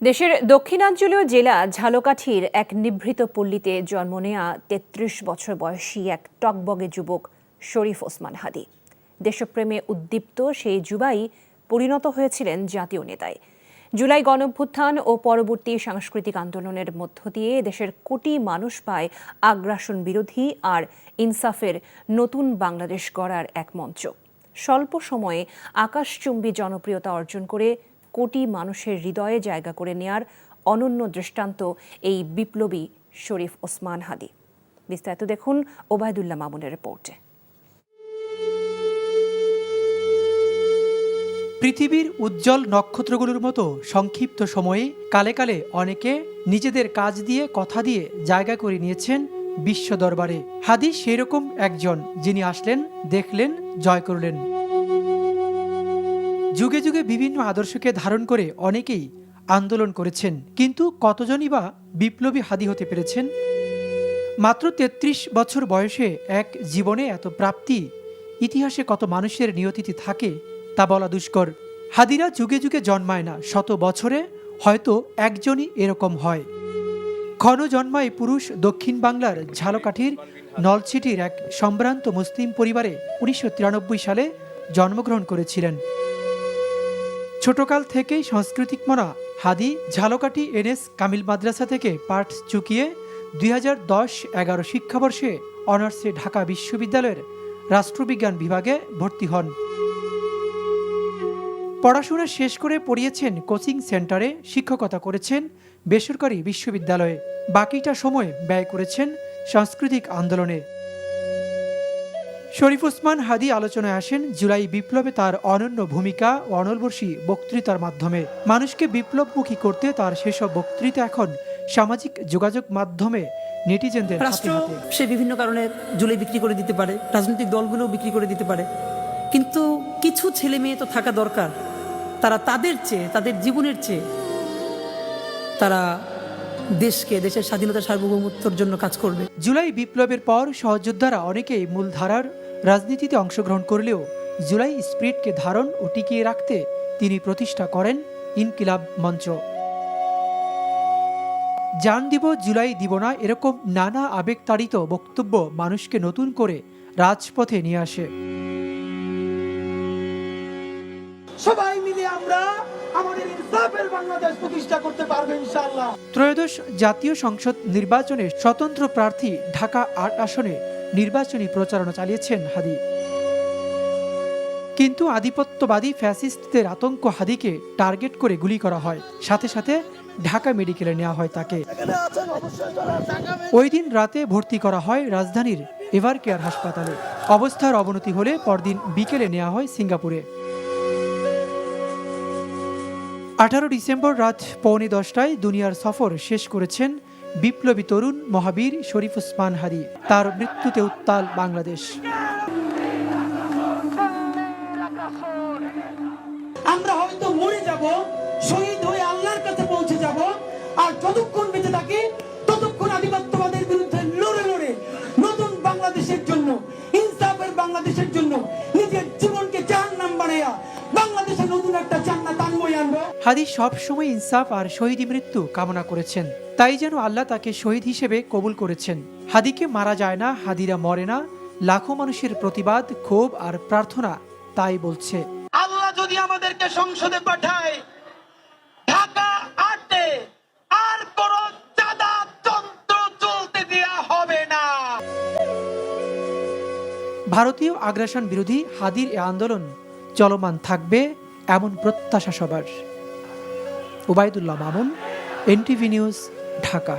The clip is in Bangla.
দেশের দক্ষিণাঞ্চলীয় জেলা ঝালকাঠির এক নিভৃত পল্লীতে জন্ম নেয়া ৩৩ বছর বয়সী এক টকবগে যুবক শরীফ ওসমান হাদি। দেশপ্রেমে উদ্দীপ্ত সেই যুবাই পরিণত হয়েছিলেন জাতীয় নেতায়। জুলাই গণঅভ্যুত্থান ও পরবর্তী সাংস্কৃতিক আন্দোলনের মধ্য দিয়ে দেশের কোটি মানুষ পায় আগ্রাসন বিরোধী আর ইনসাফের নতুন বাংলাদেশ গড়ার এক মঞ্চ। স্বল্প সময়ে আকাশচুম্বী জনপ্রিয়তা অর্জন করে কোটি মানুষের হৃদয়ে জায়গা করে নেয়ার অনন্য দৃষ্টান্ত এই বিপ্লবী শরীফ ওসমান হাদি। বিস্তারিত দেখুন ওবায়দুল্লাহ মামুনের রিপোর্টে। পৃথিবীর উজ্জ্বল নক্ষত্রগুলোর মতো সংক্ষিপ্ত সময়ে কালে কালে অনেকে নিজেদের কাজ দিয়ে কথা দিয়ে জায়গা করে নিয়েছেন বিশ্ব দরবারে। হাদি সেরকম একজন, যিনি আসলেন, দেখলেন, জয় করলেন। যুগে যুগে বিভিন্ন আদর্শকে ধারণ করে অনেকেই আন্দোলন করেছেন, কিন্তু কতজনই বা বিপ্লবী হাদি হতে পেরেছেন? মাত্র ৩৩ বছর বয়সে এক জীবনে এত প্রাপ্তি, ইতিহাসে কত মানুষের নিয়তিতে থাকে তা বলা দুষ্কর। হাদিরা যুগে যুগে জন্মায় না, শত বছরে হয়তো একজনই এরকম হয়। ক্ষণ জন্মায় পুরুষ দক্ষিণ বাংলার ঝালকাঠির নলছিটির এক সম্ভ্রান্ত মুসলিম পরিবারে ১৯৯৩ সালে জন্মগ্রহণ করেছিলেন। ছোটকাল থেকেই সাংস্কৃতিক মনা হাদি ঝালকাঠি এনএস কামিল মাদ্রাসা থেকে পাঠ চুকিয়ে ২০১০-১১ শিক্ষাবর্ষে অনার্সে ঢাকা বিশ্ববিদ্যালয়ের রাষ্ট্রবিজ্ঞান বিভাগে ভর্তি হন। পড়াশোনা শেষ করে পড়িয়েছেন কোচিং সেন্টারে, শিক্ষকতা করেছেন বেসরকারি বিশ্ববিদ্যালয়ে, বাকিটা সময় ব্যয় করেছেন সাংস্কৃতিক আন্দোলনে। শরীফ ওসমান হাদি আলোচনায় আসেন জুলাই বিপ্লবে তার অনন্য ভূমিকা ও অনলবর্ষী বক্তৃতার মাধ্যমে। মানুষকে বিপ্লবমুখী করতে তার সেসব বক্তৃতা এখন সামাজিক যোগাযোগ মাধ্যমে নেটিজেনদের রাষ্ট্র সে বিভিন্ন কারণে জুলাই বিক্রি করে দিতে পারে, রাজনৈতিক দলগুলোও বিক্রি করে দিতে পারে, কিন্তু কিছু ছেলে মেয়ে তো থাকা দরকার, তারা তাদের চেয়ে, তাদের জীবনের চেয়ে তারা দেশকে, দেশের স্বাধীনতা সার্বভৌমত্বের জন্য কাজ করবে। জুলাই বিপ্লবের পর সহযোদ্ধারা অনেকেই মূলধারার রাজনীতিতে অংশগ্রহণ করলেও জুলাই স্পিরিটকে ধারণ ও টিকিয়ে রাখতে তিনি প্রতিষ্ঠা করেন ইনকিলাব মঞ্চ। জান দিব জুলাই দিব না, এরকম নানা আবেগতাড়িত বক্তব্য মানুষকে নতুন করে রাজপথে নিয়ে আসে। সবাই মিলে আমরা আমাদের ইনসাফের বাংলাদেশ প্রতিষ্ঠা করতে পারবো ইনশাআল্লাহ। ত্রয়োদশ জাতীয় সংসদ নির্বাচনে স্বতন্ত্র প্রার্থী ঢাকা ৮ আসনে নির্বাচনী প্রচারণা চালিয়েছেন হাদি। কিন্তু আধিপত্যবাদী ফ্যাসিস্টদের আতঙ্ক হাদিকে টার্গেট করে গুলি করা হয়, সাথে সাথে ঢাকা মেডিকেলে নেওয়া হয় তাকে। ওই দিন রাতে ভর্তি করা হয় রাজধানীর এভারকেয়ার হাসপাতালে। অবস্থার অবনতি হলে পরদিন বিকেলে নেওয়া হয় সিঙ্গাপুরে। ১৮ ডিসেম্বর রাত 9:45টায় দুনিয়ার সফর শেষ করেছেন বিপ্লবী তরুণ মহাবীর শরীফ ওসমান হাদি। তার মৃত্যুতে উত্তাল বাংলাদেশ। আমরা হয়তো মরে যাব, শহীদ হয়ে আল্লাহর কাছে পৌঁছে যাব, আর যতক্ষণ বেঁচে থাকি ততক্ষণ আধিপত্যবাদের বিরুদ্ধে লড়ে লড়ে নতুন বাংলাদেশের জন্য, ইনসাফের বাংলাদেশের জন্য নিজের জীবনকে জাহান্নাম বানাইয়া বাংলাদেশের নতুন একটা জান্নাত আনবই আনবো। হাদি সবসময় ইনসাফ আর শহীদি মৃত্যু কামনা করেছেন, তাই যেন আল্লাহ তাকে শহীদ হিসেবে কবুল করেছেন। হাদিকে মারা যায় না, হাদিরা মরে না, লাখো মানুষের প্রতিবাদ, ক্ষোভ আর প্রার্থনা তাই বলছে। আল্লাহ যদি আমাদেরকে সংসদে পাঠায়, ঢাকা ৮-এ আর কোন চাঁদা তন্ত্র চলতে দেয়া হবে না। ভারতীয় আগ্রাসন বিরোধী হাদির এ আন্দোলন চলমান থাকবে, এমন প্রত্যাশা সবার। Obaidullah Mamun, NTV news, Dhaka.